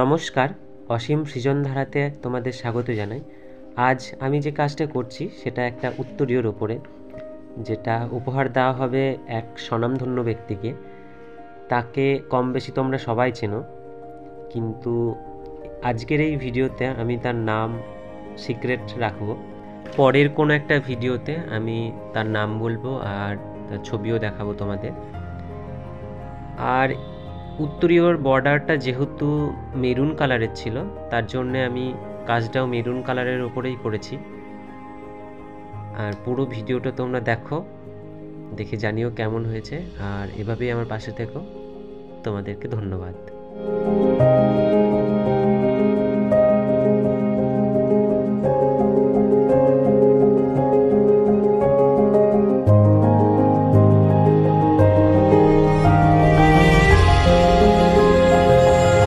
নমস্কার, অসীম সৃজনধারাতে তোমাদের স্বাগত জানাই। আজ আমি যে কাজটা করছি সেটা একটা উত্তরীয়র ওপরে, যেটা উপহার দেওয়া হবে এক স্বনামধন্য ব্যক্তিকে। তাকে কম বেশি তোমরা সবাই চেনো, কিন্তু আজকের এই ভিডিওতে আমি তার নাম সিক্রেট রাখবো। পরের কোনো একটা ভিডিওতে আমি তার নাম বলবো আর তার ছবিও দেখাবো তোমাদের। আর উত্তরীয়র বর্ডারটা যেহেতু মেরুন কালারের ছিল, তার জন্যে আমি কাজটাও মেরুন কালারের ওপরেই করেছি। আর পুরো ভিডিওটা তোমরা দেখো, দেখে জানিও কেমন হয়েছে। আর এভাবেই আমার পাশে থেকো। তোমাদেরকে ধন্যবাদ।